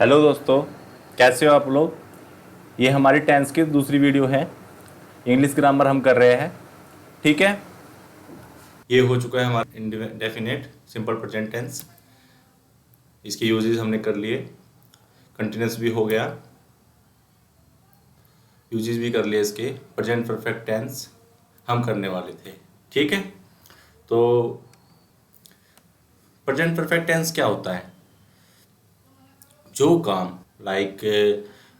Hello दोस्तों, कैसे हो आप लोग। ये हमारी टेंस की दूसरी वीडियो है। इंग्लिश ग्रामर हम कर रहे हैं, ठीक है। ये हो चुका है हमारा इंडेफिनेट सिंपल प्रेजेंट टेंस। इसके यूजेस हमने कर लिए, कंटिन्यूस भी हो गया, यूजेस भी कर लिए। इसके प्रेजेंट परफेक्ट टेंस हम करने वाले थे, ठीक है। तो प्रेजेंट परफेक्ट टेंस क्या होता है? जो काम लाइक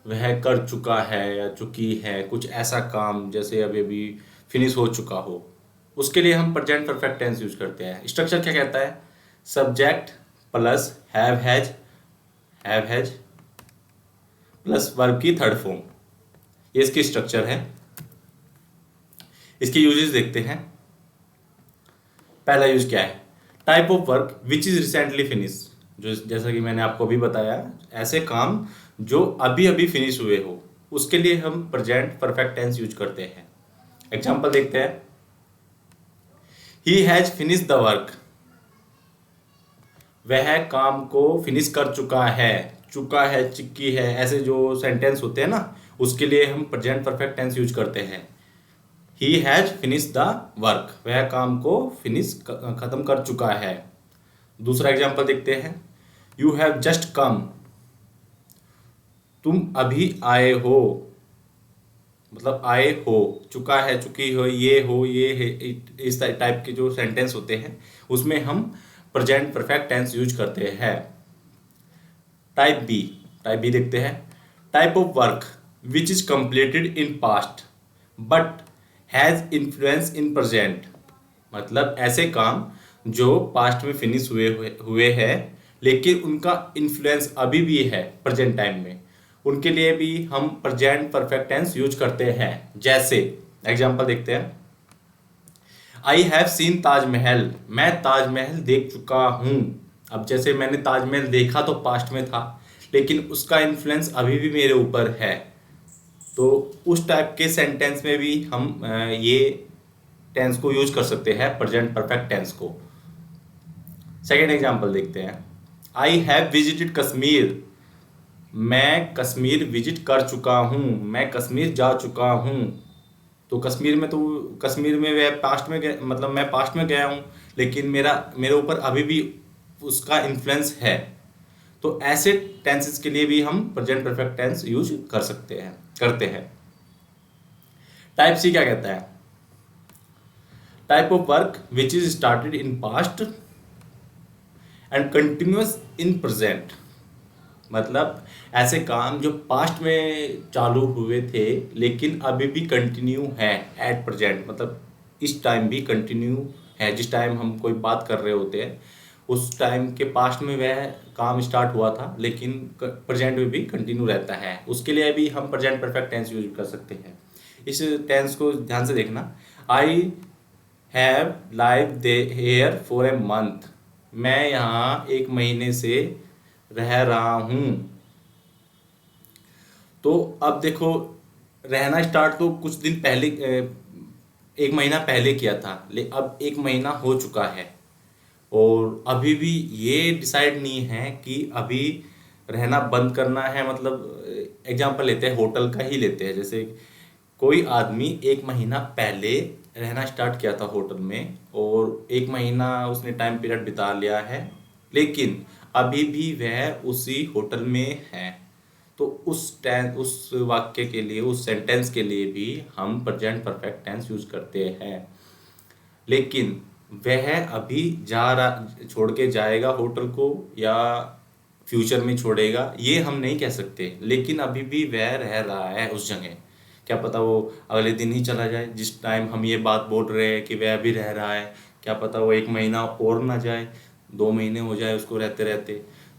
वह कर चुका है या चुकी है, कुछ ऐसा काम जैसे अभी अभी फिनिश हो चुका हो, उसके लिए हम प्रेजेंट परफेक्ट टेंस यूज करते हैं। स्ट्रक्चर क्या कहता है? Subject plus have has plus verb की थर्ड फॉर्म, ये इसकी स्ट्रक्चर है। इसके यूजेस देखते हैं। पहला यूज क्या है? Type of work which is recently finish. जो जैसा कि मैंने आपको अभी बताया, ऐसे काम जो अभी अभी फिनिश हुए हो, उसके लिए हम प्रेजेंट परफेक्ट टेंस यूज करते हैं। एग्जांपल देखते हैं। He has finish the work, वह काम को फिनिश कर चुका है, चुकी है, ऐसे जो सेंटेंस होते हैं ना, उसके लिए हम प्रेजेंट परफेक्ट टेंस यूज करते हैं। He has finish the work, वह काम को फिनिश खत्म कर चुका है। दूसरा एग्जांपल देखते हैं। यू हैव जस्ट कम, तुम अभी आए हो, मतलब आए हो, चुका है, चुकी हो, ये है, इस टाइप के जो सेंटेंस होते हैं उसमें हम प्रेजेंट परफेक्ट टेंस यूज करते हैं। टाइप बी देखते हैं। Type of work which is completed in past but has influence in present, मतलब ऐसे काम जो पास्ट में फिनिश हुए हैं लेकिन उनका इन्फ्लुएंस अभी भी है प्रेजेंट टाइम में, उनके लिए भी हम प्रेजेंट परफेक्ट टेंस यूज करते हैं। जैसे एग्जांपल देखते हैं। आई हैव सीन ताजमहल, मैं ताजमहल देख चुका हूं। अब जैसे मैंने ताजमहल देखा तो पास्ट में था, लेकिन उसका इन्फ्लुएंस अभी भी मेरे ऊपर है, तो उस टाइप के सेंटेंस में भी हम ये टेंस को यूज कर सकते हैं, प्रेजेंट परफेक्ट टेंस को। सेकेंड एग्जांपल देखते हैं। आई हैव विजिटेड कश्मीर, मैं कश्मीर विजिट कर चुका हूँ, मैं कश्मीर जा चुका हूँ। तो कश्मीर में वह पास्ट में गया, मतलब मैं पास्ट में गया हूँ, लेकिन मेरे ऊपर अभी भी उसका इन्फ्लुएंस है। तो ऐसे टेंसेस के लिए भी हम प्रेजेंट परफेक्ट टेंस यूज करते हैं। टाइप सी क्या कहता है? Type of work which is started in past and continuous in present, मतलब ऐसे काम जो पास्ट में चालू हुए थे लेकिन अभी भी कंटिन्यू है एट प्रेजेंट, मतलब इस टाइम भी कंटिन्यू है। जिस टाइम हम कोई बात कर रहे होते हैं उस टाइम के पास्ट में वह काम स्टार्ट हुआ था लेकिन प्रेजेंट में भी कंटिन्यू रहता है, उसके लिए भी हम प्रेजेंट परफेक्ट टेंस यूज कर सकते हैं। इस टेंस को ध्यान से देखना। I have live hair for a month, मैं यहाँ एक महीने से रह रहा हूँ। तो अब देखो, रहना स्टार्ट तो कुछ दिन पहले, एक महीना पहले किया था, अब एक महीना हो चुका है और अभी भी ये डिसाइड नहीं है कि अभी रहना बंद करना है। मतलब एग्जांपल लेते हैं, होटल का ही लेते हैं। जैसे कोई आदमी एक महीना पहले रहना स्टार्ट किया था होटल में और एक महीना उसने टाइम पीरियड बिता लिया है, लेकिन अभी भी वह उसी होटल में है। तो उस वाक्य के लिए, उस सेंटेंस के लिए भी हम प्रेजेंट परफेक्ट टेंस यूज करते हैं। लेकिन वह अभी जा रहा, छोड़ के जाएगा होटल को या फ्यूचर में छोड़ेगा, ये हम नहीं कह सकते, लेकिन अभी भी वह रह रहा है उस जगह। क्या पता वो अगले दिन ही चला जाए, जिस टाइम हम ये बात बोल रहे हैं कि वह अभी रह रहा है, क्या पता वो एक महीना और ना जाए, 2 महीने हो जाए उसको रहते रहते।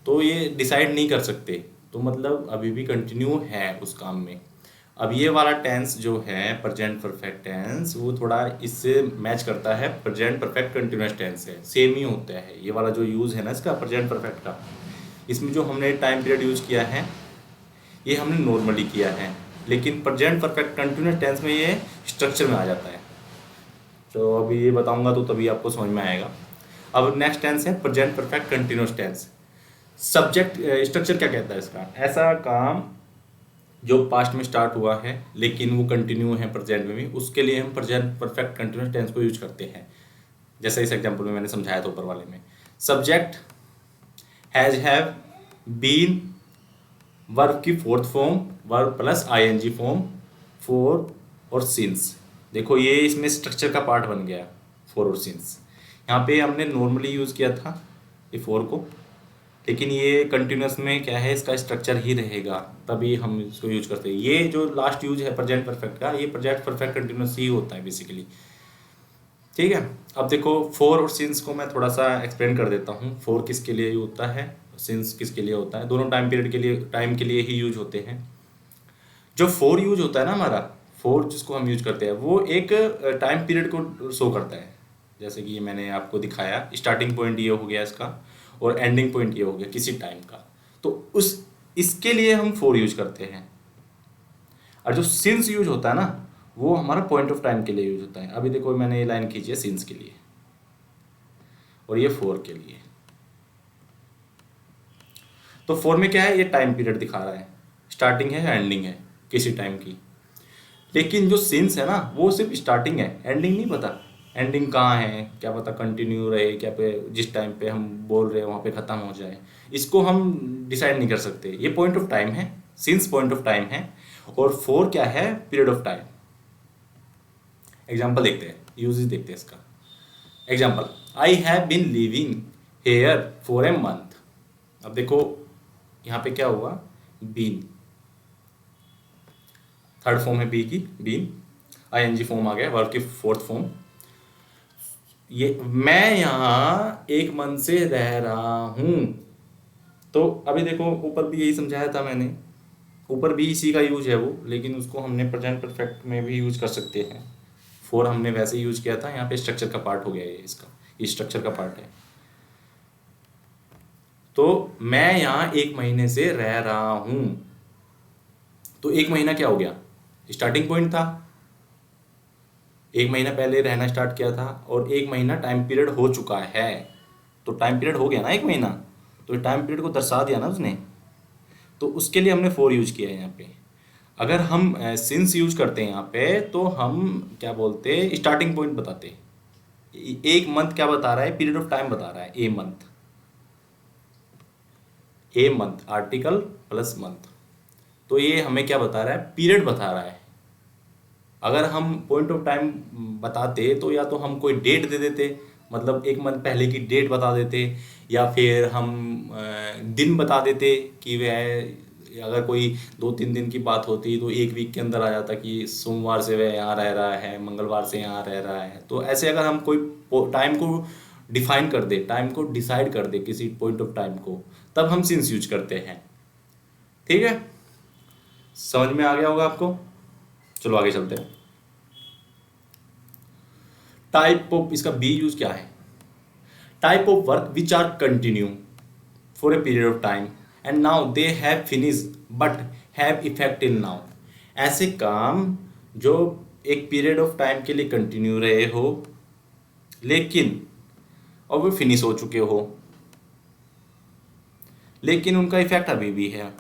तो ये डिसाइड नहीं कर सकते, तो मतलब अभी भी कंटिन्यू है उस काम में। अब ये वाला टेंस जो है प्रेजेंट परफेक्ट टेंस, वो थोड़ा इससे मैच करता है, प्रेजेंट परफेक्ट कंटिन्यूअस टेंस है, सेम ही होता है। ये वाला जो यूज़ है ना इसका प्रेजेंट परफेक्ट का, इसमें जो हमने टाइम पीरियड यूज़ किया है ये हमने नॉर्मली किया है, लेकिन प्रेजेंट परफेक्ट कंटिन्यूअस टेंस में ये स्ट्रक्चर में आ जाता है। तो अभी ये बताऊंगा तो तभी आपको समझ में आएगा। अब नेक्स्ट टेंस है present perfect continuous tense. Subject structure क्या कहता है इसका, ऐसा काम जो पास्ट में स्टार्ट हुआ है लेकिन वो कंटिन्यू है प्रेजेंट में भी, उसके लिए हम प्रेजेंट परफेक्ट कंटिन्यूस टेंस को यूज करते हैं। जैसे इस एग्जांपल में मैंने समझाया था ऊपर वाले में, subject has have been, verb की fourth form verb plus ING form, for और सिंस। देखो ये इसमें स्ट्रक्चर का पार्ट बन गया, फोर और सिंस। यहाँ पे हमने नॉर्मली यूज़ किया था ये फोर को, लेकिन ये कंटिन्यूस में क्या है, इसका स्ट्रक्चर ही रहेगा, तभी हम इसको यूज करते हैं। ये जो लास्ट यूज है प्रेजेंट परफेक्ट का, ये प्रेजेंट परफेक्ट कंटिन्यूस ही होता है बेसिकली। ठीक है, अब देखो फोर और सिंस को मैं थोड़ा सा एक्सप्लेन कर देता हूँ। फोर किसके लिए होता है, सिंस किसके लिए होता है, दोनों टाइम पीरियड के लिए, टाइम के लिए ही यूज होते हैं। जो फोर यूज होता है ना हमारा, फोर जिसको हम यूज करते हैं, वो एक टाइम पीरियड को शो करता है। जैसे कि ये मैंने आपको दिखाया, स्टार्टिंग पॉइंट ये हो गया इसका और एंडिंग पॉइंट ये हो गया किसी टाइम का, तो उस इसके लिए हम फोर यूज करते हैं। और जो सिंस यूज होता है ना, वो हमारा पॉइंट ऑफ टाइम के लिए यूज होता है। अभी देखो मैंने ये लाइन खींची है सिंस के लिए और ये फोर के लिए। तो फोर में क्या है, ये टाइम पीरियड दिखा रहा है, स्टार्टिंग है एंडिंग है किसी टाइम की। लेकिन जो सिंस है ना, वो सिर्फ स्टार्टिंग है, एंडिंग नहीं पता। एंडिंग कहाँ है क्या पता, कंटिन्यू रहे क्या पे, जिस टाइम पे हम बोल रहे हैं वहाँ पे ख़त्म हो जाए, इसको हम डिसाइड नहीं कर सकते। ये पॉइंट ऑफ टाइम है, सिंस पॉइंट ऑफ टाइम है, और फोर क्या है, पीरियड ऑफ टाइम। एग्जाम्पल देखते हैं, यूजेस देखते हैं इसका। Example, I have been living here for a month. अब देखो यहाँ पे क्या हुआ, बीन, थर्ड फॉर्म है बी की, बीन, आईएनजी फॉर्म आ गया, वर्ब की फोर्थ फॉर्म। ये मैं यहाँ एक मन से रह रहा हूँ, तो अभी देखो ऊपर भी यही समझाया था मैंने, ऊपर भी इसी का यूज है वो, लेकिन उसको हमने प्रेजेंट परफेक्ट में भी यूज कर सकते हैं। फोर हमने वैसे यूज किया था, यहाँ पे स्ट्रक्चर का पार्ट हो गया ये, इसका ये स्ट्रक्चर का पार्ट है। तो मैं यहाँ एक महीने से रह रहा हूँ, तो एक महीना क्या हो गया, स्टार्टिंग पॉइंट था, एक महीना पहले रहना स्टार्ट किया था, और एक महीना टाइम पीरियड हो चुका है, तो टाइम पीरियड हो गया ना एक महीना, तो टाइम पीरियड को दर्शा दिया ना उसने, तो उसके लिए हमने फोर यूज किया है यहाँ पे। अगर हम सिंस यूज करते हैं यहाँ पे, तो हम क्या बोलते हैं, स्टार्टिंग पॉइंट बताते। एक मंथ क्या बता रहा है, पीरियड ऑफ टाइम बता रहा है, a month, a month article plus month, तो ये हमें क्या बता रहा है, पीरियड बता रहा है। अगर हम पॉइंट ऑफ टाइम बताते तो या तो हम कोई डेट दे देते, मतलब एक मंथ पहले की डेट बता देते, या फिर हम दिन बता देते कि वह, अगर कोई 2-3 दिन की बात होती तो एक वीक के अंदर आ जाता कि सोमवार से वह यहाँ रह रहा है, मंगलवार से यहाँ रह रहा है। तो ऐसे अगर हम कोई टाइम को डिफाइन कर दे, टाइम को डिसाइड कर दे किसी पॉइंट ऑफ टाइम को, तब हम सिंस यूज करते हैं। ठीक है, समझ में आ गया होगा आपको। चलो आगे चलते हैं। टाइप ऑफ, इसका बी यूज क्या है, type of work which are continue for a period of time and now they have finish but have effect in now. ऐसे काम जो एक पीरियड ऑफ टाइम के लिए कंटिन्यू रहे हो, लेकिन और वो फिनिश हो चुके हो, लेकिन उनका इफेक्ट अभी भी है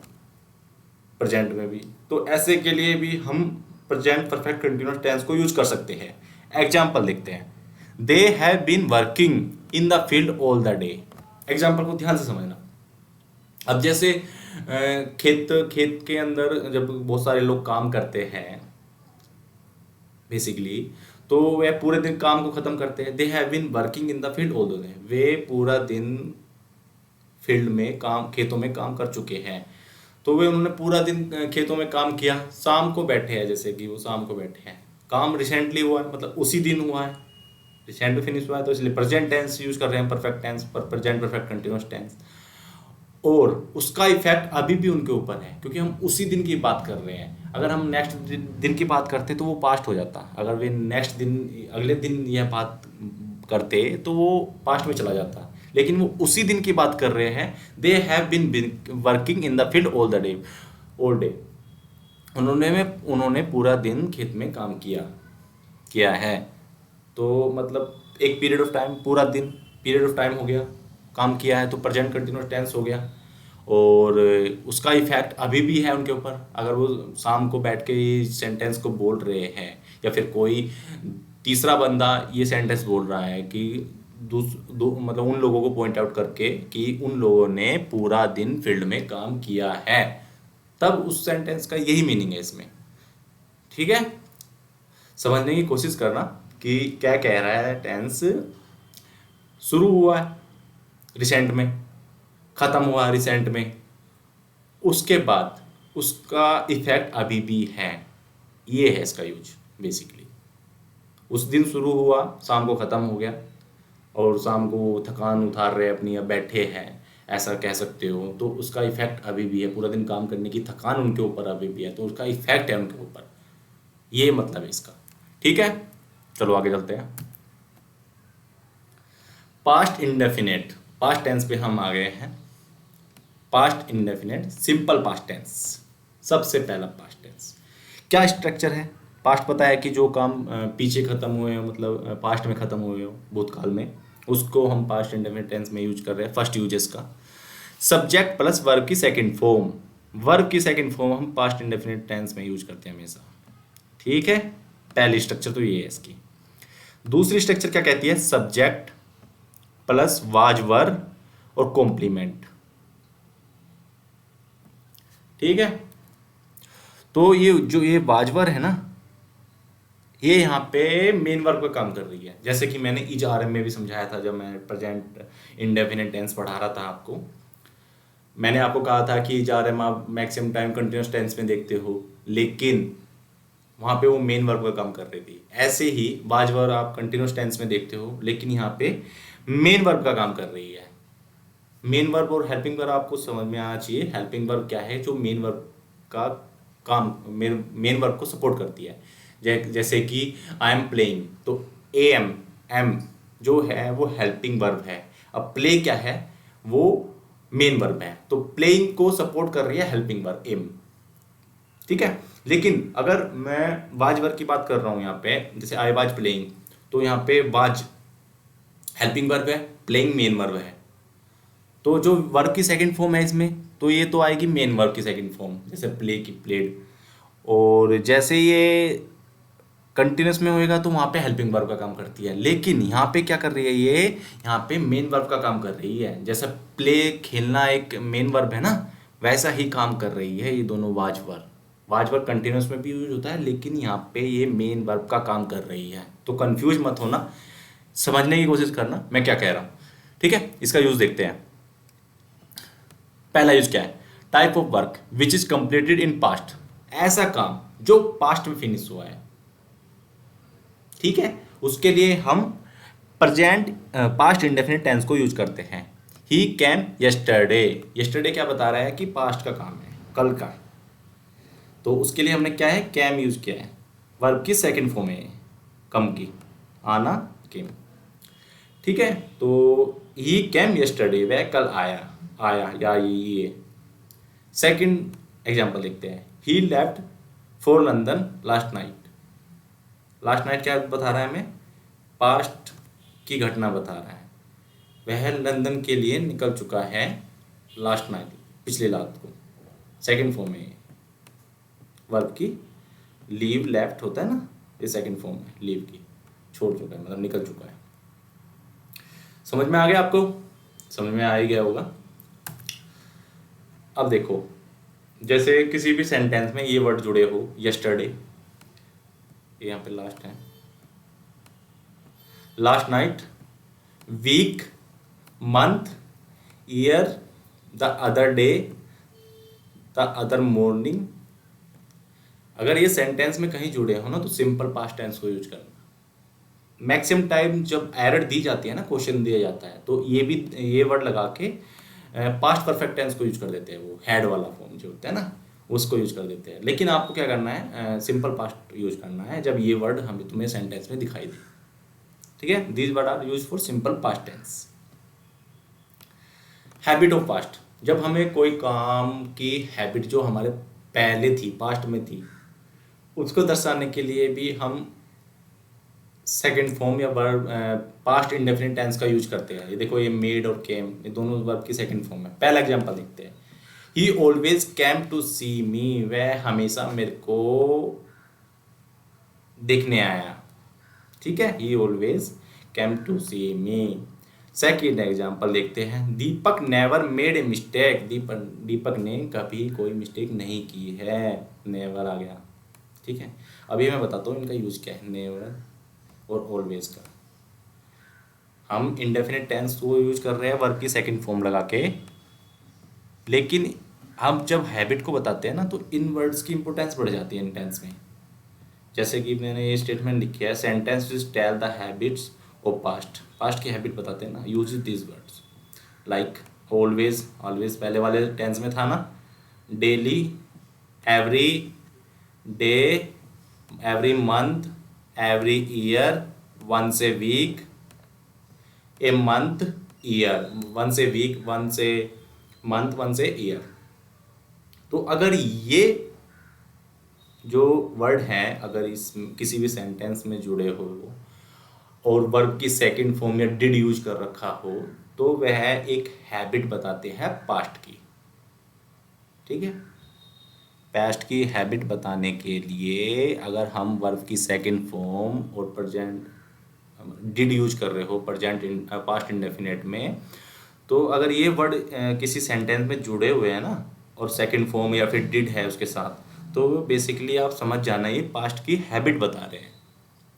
प्रेजेंट में भी, तो ऐसे के लिए भी हम प्रेजेंट परफेक्ट कंटिन्यूअस टेंस को यूज कर सकते हैं। एग्जाम्पल देखते हैं, they have been working in the field all the day. Example को ध्यान से समझना। अब जैसे खेत खेत के अंदर जब बहुत सारे लोग काम करते हैं बेसिकली, तो वे पूरे दिन काम को खत्म करते हैं। They have been working in the field all the day, वे पूरा दिन फील्ड में काम, खेतों में काम कर चुके हैं। तो वे, उन्होंने पूरा दिन खेतों में काम किया, शाम को बैठे हैं, जैसे कि वो शाम को बैठे हैं, काम रिसेंटली हुआ है, मतलब उसी दिन हुआ है, रिसेंट में फिनिश हुआ है, तो इसलिए प्रेजेंट टेंस यूज कर रहे हैं, परफेक्ट टेंस पर, प्रेजेंट परफेक्ट कंटिन्यूअस टेंस। और उसका इफेक्ट अभी भी उनके ऊपर है, क्योंकि हम उसी दिन की बात कर रहे हैं। अगर हम नेक्स्ट दिन की बात करते तो वो पास्ट हो जाता, अगर वे नेक्स्ट दिन, अगले दिन यह बात करते तो वो पास्ट में चला जाता, लेकिन वो उसी दिन की बात कर रहे हैं। They have been working in the field all the day, all day, उन्होंने पूरा दिन खेत में काम किया है। तो मतलब एक पीरियड ऑफ टाइम, पूरा दिन पीरियड ऑफ टाइम हो गया, काम किया है, तो प्रेजेंट कंटिन्यूअस टेंस हो गया। और उसका इफेक्ट अभी भी है उनके ऊपर। अगर वो शाम को बैठ के ये सेंटेंस को बोल रहे हैं, या फिर कोई तीसरा बंदा ये सेंटेंस बोल रहा है कि मतलब उन लोगों को पॉइंट आउट करके कि उन लोगों ने पूरा दिन फील्ड में काम किया है, तब उस सेंटेंस का यही मीनिंग है इसमें। ठीक है, समझने की कोशिश करना कि क्या कह रहा है टेंस। शुरू हुआ है रिसेंट में, खत्म हुआ रिसेंट में, उसके बाद उसका इफेक्ट अभी भी है, ये है इसका यूज बेसिकली। उस दिन शुरू हुआ, शाम को ख़त्म हो गया, और शाम को थकान उतार रहे अपनी या बैठे हैं, ऐसा कह सकते हो। तो उसका इफेक्ट अभी भी है, पूरा दिन काम करने की थकान उनके ऊपर अभी भी है, तो उसका इफेक्ट है उनके ऊपर, ये मतलब है इसका। ठीक है, चलो आगे चलते हैं। पास्ट इंडेफिनेट, पास्ट टेंस पे हम आ गए हैं। Past indefinite simple past tense, सबसे पहला पास्ट टेंस क्या स्ट्रक्चर है। पास्ट पता है कि जो काम पीछे खत्म हुए हो, मतलब पास्ट में खत्म हुए हो भूतकाल में, उसको हम पास्ट इंडेफिनिट टेंस में यूज कर रहे हैं। फर्स्ट यूज इसका सब्जेक्ट प्लस वर्ब की सेकंड फॉर्म, वर्ब की सेकंड फॉर्म हम पास्ट इंडेफिनिट टेंस में यूज करते हैं हमेशा। ठीक है, पहली स्ट्रक्चर तो ये है इसकी। दूसरी स्ट्रक्चर क्या कहती है, सब्जेक्ट प्लस वाज वर्ब और कॉम्प्लीमेंट। ठीक है, तो ये जो ये वाजवर है ना, ये यहाँ पे मेन वर्ब का काम कर रही है। जैसे कि मैंने इज आर एम में भी समझाया था, जब मैं प्रेजेंट इंडेफिनिट टेंस पढ़ा रहा था आपको। मैंने आपको कहा था कि इज आर एम आप मैक्सिमम टाइम कंटिन्यूस टेंस में देखते हो, लेकिन वहाँ पे वो मेन वर्ब का काम कर रही थी। ऐसे ही वाजवर आप कंटिन्यूस टेंस में देखते हो, लेकिन यहाँ पे मेन वर्ब का काम कर रही है। मेन वर्ब और हेल्पिंग वर्ब आपको समझ में आना चाहिए। हेल्पिंग वर्ब क्या है, जो मेन वर्ब का काम, मेन वर्ब को सपोर्ट करती है। जैसे कि आई एम प्लेइंग, तो एम जो है वो हेल्पिंग वर्ब है। अब प्ले क्या है, वो मेन वर्ब है, तो प्लेइंग को सपोर्ट कर रही है हेल्पिंग वर्ब एम। ठीक है, लेकिन अगर मैं वाज वर्ब की बात कर रहा हूँ यहाँ पे, जैसे आई वाज प्लेइंग, तो यहाँ पे वाज हेल्पिंग वर्ब है, प्लेइंग मेन वर्ब है। तो जो वर्ब की सेकंड फॉर्म है इसमें, तो ये तो आएगी मेन वर्ब की सेकंड फॉर्म, जैसे प्ले की प्लेड। और जैसे ये कंटिन्यूस में होएगा तो वहाँ पे हेल्पिंग वर्ब का काम करती है, लेकिन यहाँ पे क्या कर रही है, ये यहाँ पे मेन वर्ब का काम कर रही है। जैसे प्ले खेलना एक मेन वर्ब है ना, वैसा ही काम कर रही है ये दोनों was verb. Was verb continuous में भी यूज होता है, लेकिन यहाँ पे ये मेन वर्ब का काम कर रही है। तो कंफ्यूज मत होना, समझने की कोशिश करना मैं क्या कह रहा हूँ। ठीक है, इसका यूज देखते हैं। पहला यूज क्या है, type of work which is completed in past, ऐसा काम जो पास्ट में फिनिश हुआ है। ठीक है, उसके लिए हम प्रेजेंट पास्ट इंडेफिनिट टेंस को यूज करते हैं। ही कैम यस्टरडे, यस्टरडे क्या बता रहा है कि पास्ट का काम है, कल का। तो उसके लिए हमने क्या है, कैम यूज किया है। वर्ब की सेकंड फॉर्म है कम की, आना केम। ठीक है, तो ही कैम यस्टरडे, वह कल आया, आया या ये। सेकंड एग्जांपल देखते हैं, he left for London last night. Last night क्या बता रहा है हमें, पास्ट की घटना बता रहा है। वह लंदन के लिए निकल चुका है लास्ट नाइट, पिछली रात को। सेकंड फॉर्म में वर्ब की, लीव लेफ्ट होता है ना, ये सेकंड फॉर्म है लीव की, छोड़ चुका है मतलब निकल चुका है। समझ में आ गया आपको, समझ में आ ही गया होगा। अब देखो, जैसे किसी भी सेंटेंस में ये वर्ड जुड़े हो, यस्टरडे, यहाँ पे लास्ट है, last night, week, month, year, the other day, the other morning. अगर ये सेंटेंस में कहीं जुड़े हो ना, तो सिंपल पास्ट टेंस को यूज करना। मैक्सिमम टाइम जब एरर दी जाती है ना, क्वेश्चन दिया जाता है, तो ये भी ये वर्ड लगा के पास्ट परफेक्ट टेंस को यूज कर देते हैं। वो हेड वाला फॉर्म जो होता है ना, उसको यूज कर देते हैं। लेकिन आपको क्या करना है, सिंपल पास्ट यूज करना है जब ये वर्ड हमें तुम्हें सेंटेंस में दिखाई दे। ठीक है, these word are use for simple past tense. Habit of past, जब हमें कोई काम की हैबिट जो हमारे पहले थी, पास्ट में थी, उसको दर्शाने के लिए भी हम सेकंड फॉर्म या वर्ब पास्ट इंडेफिनिट टेंस का यूज करते हैं। ये देखो, ये मेड और केम, ये दोनों वर्ब की सेकंड फॉर्म है। पहला एग्जांपल देखते हैं, he always came to see me, वह हमेशा मेरे को देखने आया। ठीक है, he always came to see me. Second example देखते हैं। Deepak never made a mistake, Deepak ने कभी कोई मिस्टेक नहीं की है। नेवर आ गया। ठीक है, अभी मैं बताता हूँ इनका यूज क्या है, नेवर और ऑलवेज का। हम इंडेफिनिट टेंस को यूज कर रहे हैं वर्ब की सेकंड फॉर्म लगा के, लेकिन हम जब हैबिट को बताते हैं ना तो इन वर्ड्स की इंपॉर्टेंस बढ़ जाती है इन टेंस में। जैसे कि मैंने ये स्टेटमेंट लिखी है, sentence which tell the habits of past, पास्ट की हैबिट बताते हैं ना, use this words like always, always पहले वाले टेंस में था ना, daily, every day, every month, every year, once a week, a month, year, once a week, once a month, once a year. तो अगर ये जो वर्ड हैं अगर इस किसी भी सेंटेंस में जुड़े हो और वर्ब की सेकंड फॉर्म या डिड यूज कर रखा हो तो वह एक हैबिट बताते हैं पास्ट की। ठीक है, पास्ट की हैबिट बताने के लिए अगर हम वर्ब की सेकंड फॉर्म और प्रेजेंट डिड यूज कर रहे हो प्रेजेंट पास्ट इंडेफिनिट में, तो अगर ये वर्ड किसी सेंटेंस में जुड़े हुए हैं ना और सेकंड फॉर्म या फिर डिड है उसके साथ, तो बेसिकली आप समझ जाना ये पास्ट की हैबिट बता रहे हैं।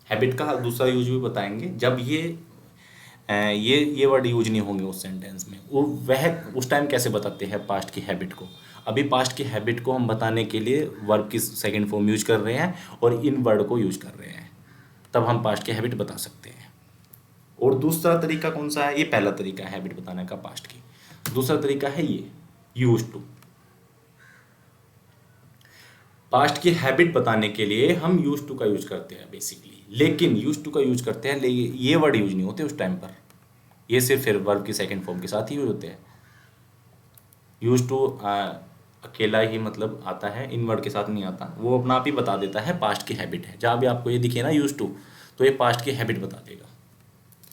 हैबिट का दूसरा यूज भी बताएंगे जब ये वर्ड यूज नहीं होंगे उस सेंटेंस में, वो वह उस टाइम कैसे बताते हैं पास्ट की हैबिट को। अभी पास्ट की हैबिट को हम बताने के लिए वर्ब की सेकंड फॉर्म यूज कर रहे हैं और इन वर्ड को यूज कर रहे हैं, तब हम पास्ट की हैबिट बता सकते हैं। और दूसरा तरीका कौन सा है, ये पहला तरीका है हैबिट बताने का पास्ट की। दूसरा तरीका है ये यूज टू। पास्ट की हैबिट बताने के लिए हम यूज टू का यूज करते हैं बेसिकली, लेकिन यूज टू का यूज करते हैं लेकिन ये वर्ड यूज नहीं होते उस टाइम पर, ये सिर्फ फिर वर्ब की सेकंड फॉर्म के साथ ही यूज होते हैं। यूज टू अकेला ही मतलब आता है, इन वर्ड के साथ नहीं आता, वो अपना आप ही बता देता है पास्ट की हैबिट है। जहाँ भी आपको ये दिखे ना यूज टू, तो ये पास्ट की हैबिट बता देगा।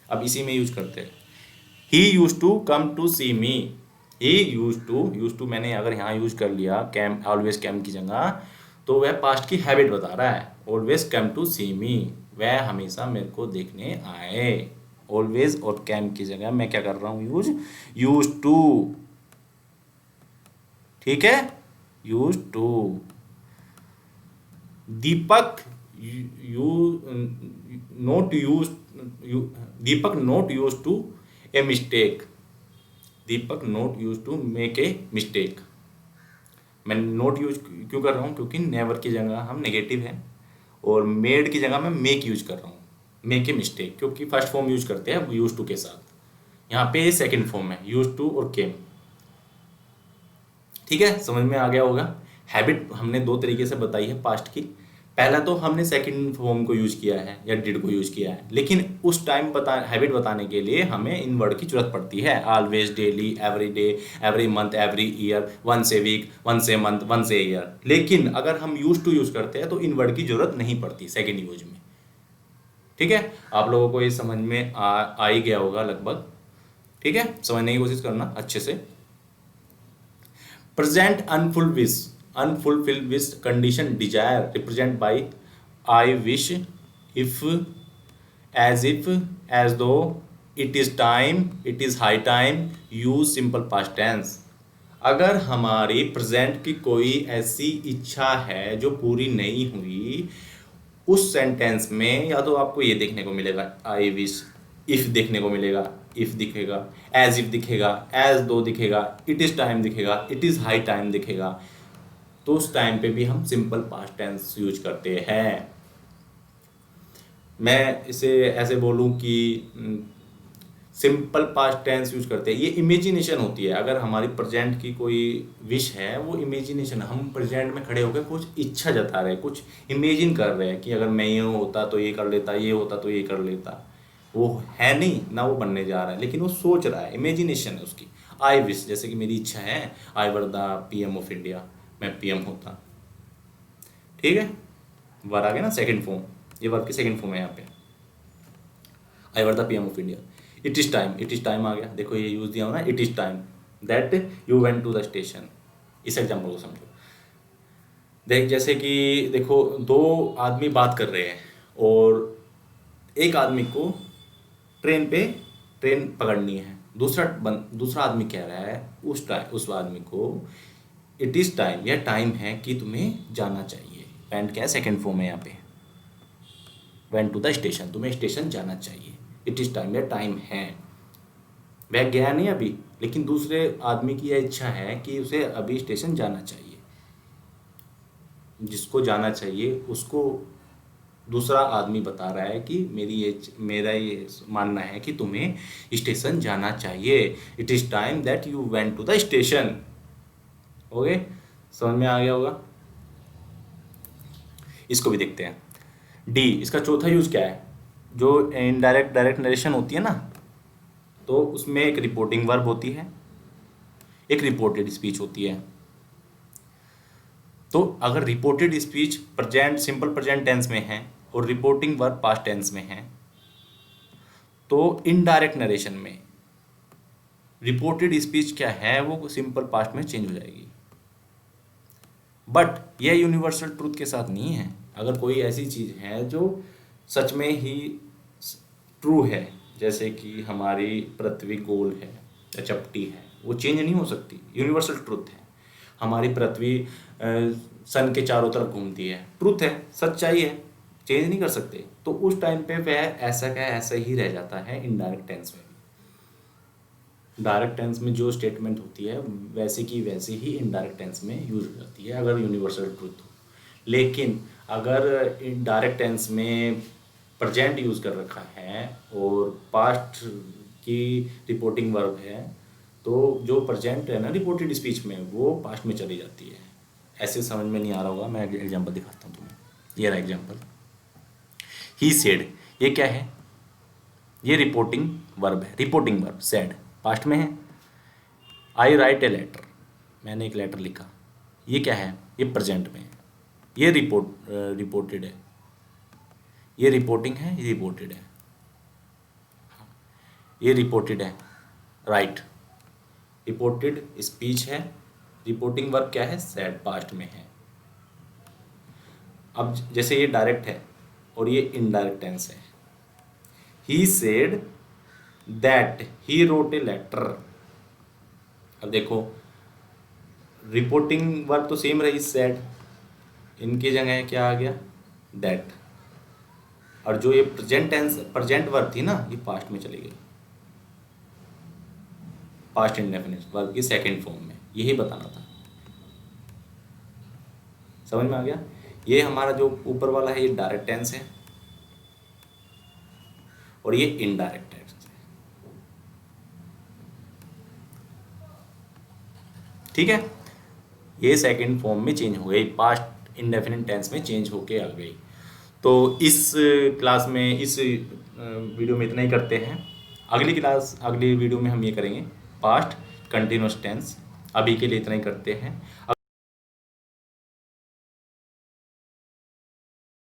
अब इसी में यूज करते हैं, he used to come to see me. He used to मैंने अगर यहाँ यूज कर लिया कैम, ऑलवेज कैम की जगह, तो वह पास्ट की हैबिट बता रहा है। Always come to see me, वह हमेशा मेरे को देखने आए। ऑलवेज और कैम की जगह मैं क्या कर रहा हूँ, यूज टू। ठीक है, use to. Deepak you not use Deepak not use to a mistake. Deepak not use to make a mistake. मैं नोट यूज क्यों कर रहा हूँ, क्योंकि नेवर की जगह हम नेगेटिव है और मेड की जगह मैं मेक यूज कर रहा हूँ, मेक ए मिस्टेक, क्योंकि फर्स्ट फॉर्म यूज करते हैं यूज टू के साथ। यहाँ पे सेकंड फॉर्म है यूज टू और केम। ठीक है, समझ में आ गया होगा। हैबिट हमने दो तरीके से बताई है पास्ट की। पहला तो हमने सेकंड फॉर्म को यूज किया है या डिड को यूज किया है, लेकिन उस टाइम हैबिट बताने के लिए हमें इन वर्ड की जरूरत पड़ती है। Always, daily, every day, every month, every year, once a week, once a month, once a year. लेकिन अगर हम यूज टू यूज करते हैं तो इन वर्ड की जरूरत नहीं पड़ती सेकेंड यूज में। ठीक है, आप लोगों को ये समझ में आ ही गया होगा लगभग। ठीक है, समझने की कोशिश करना अच्छे से। present unfulfilled wish condition desire represent by I wish, if, if, as though, it is time, it is high time, use simple past tense। अगर हमारी प्रेजेंट की कोई ऐसी इच्छा है जो पूरी नहीं हुई, उस सेंटेंस में या तो आपको ये देखने को मिलेगा आई विश, इफ देखने को मिलेगा, इफ दिखेगा, एज इफ दिखेगा, एज दो दिखेगा, इट इज टाइम दिखेगा, इट इज हाई टाइम दिखेगा। तो उस टाइम पे भी हम सिंपल पास्ट टेंस यूज करते हैं। मैं इसे ऐसे बोलूं कि सिंपल पास्ट टेंस यूज करते हैं, ये इमेजिनेशन होती है। अगर हमारी प्रेजेंट की कोई विश है, वो इमेजिनेशन, हम प्रेजेंट में खड़े होकर कुछ इच्छा जता रहे हैं, कुछ इमेजिन कर रहे हैं कि अगर मैं ये होता तो ये कर लेता, ये होता तो ये कर लेता। वो है नहीं ना, वो बनने जा रहा है, लेकिन वो सोच रहा है, इमेजिनेशन है उसकी। आई विश, जैसे कि मेरी इच्छा है I were the PM of India, मैं पीएम होता। ठीक है, वर्ब आ गया ना सेकंड फॉर्म, ये वर्ब की सेकंड फॉर्म है यहाँ पे, I were the PM of India. It is time, it is time आ गया, देखो ये यूज दिया हो ना, it is time that you went to the station. इस एग्जाम्पल को समझो। जैसे कि देखो, दो आदमी बात कर रहे हैं और एक आदमी को ट्रेन पकड़नी है, दूसरा आदमी कह रहा है उस आदमी को इट इज़ टाइम, यह टाइम है कि तुम्हें जाना चाहिए। वेंट क्या है, सेकंड फॉर्म है यहाँ पे, वेंट टू द स्टेशन, तुम्हें स्टेशन जाना चाहिए। इट इज़ टाइम, यह टाइम है। वह गया नहीं अभी, लेकिन दूसरे आदमी की यह इच्छा है कि उसे अभी स्टेशन जाना चाहिए। जिसको जाना चाहिए उसको दूसरा आदमी बता रहा है कि मेरा ये मानना है कि तुम्हें स्टेशन जाना चाहिए। It is time that you went to the station. Okay, समझ में आ गया होगा। इसको भी देखते हैं। डी, इसका चौथा यूज क्या है, जो इनडायरेक्ट डायरेक्ट नरेशन होती है ना, तो उसमें एक रिपोर्टिंग वर्ब होती है, एक रिपोर्टेड स्पीच होती है। तो अगर reported speech present simple present tense में है और रिपोर्टिंग वर्ब पास्ट टेंस में है, तो इनडायरेक्ट नरेशन में रिपोर्टेड स्पीच क्या है, वो सिंपल पास्ट में चेंज हो जाएगी। बट यह यूनिवर्सल ट्रूथ के साथ नहीं है। अगर कोई ऐसी चीज़ है जो सच में ही ट्रू है, जैसे कि हमारी पृथ्वी गोल है या चपटी है, वो चेंज नहीं हो सकती, यूनिवर्सल ट्रूथ है। हमारी पृथ्वी सन के चारों तरफ घूमती है, ट्रूथ है, सच्चाई है, चेंज नहीं कर सकते। तो उस टाइम पे वह ऐसा का ऐसा ही रह जाता है इनडायरेक्ट टेंस में भी। डायरेक्ट टेंस में जो स्टेटमेंट होती है वैसे की वैसे ही इनडायरेक्ट टेंस में यूज हो जाती है, अगर यूनिवर्सल ट्रूथ हो। लेकिन अगर इनडायरेक्ट टेंस में प्रेजेंट यूज़ कर रखा है और पास्ट की रिपोर्टिंग वर्ब है, तो जो प्रेजेंट है ना रिपोर्टेड स्पीच में, वो पास्ट में चली जाती है। ऐसे समझ में नहीं आ रहा होगा, मैं एग्जांपल दिखाता हूँ तुम्हें। ये रहा एग्जांपल, ही सेड, ये क्या है, ये रिपोर्टिंग वर्ब है। रिपोर्टिंग वर्ब सेड पास्ट में है। आई राइट ए लेटर, मैंने एक लेटर लिखा, ये क्या है, ये प्रेजेंट में है। ये रिपोर्टेड है, ये रिपोर्टिंग है, ये रिपोर्टेड है, ये रिपोर्टेड है। राइट रिपोर्टेड स्पीच है, रिपोर्टिंग वर्ब क्या है, सेड पास्ट में है। अब जैसे ये डायरेक्ट है और ये इनडायरेक्ट टेंस है। He said that he wrote a letter. अब देखो, रिपोर्टिंग वर्ब तो सेम रही सेड, इनकी जगह क्या आ गया, दैट। और जो ये प्रेजेंट वर्ब थी ना, ये पास्ट में चली गई, पास्ट इंडेफिनिट वर्ब की सेकंड फॉर्म में। यही बताना था, समझ में आ गया। ये हमारा जो ऊपर वाला है ये डायरेक्ट टेंस है और ये इनडायरेक्ट टेंस है। ठीक है, ये सेकंड फॉर्म में चेंज हो गई, पास्ट इंडेफिनिट टेंस में चेंज होके आ गई। तो इस क्लास में, इस वीडियो में इतना ही करते हैं। अगली वीडियो में हम ये करेंगे पास्ट कंटिन्यूअस टेंस। अभी के लिए इतना ही करते हैं।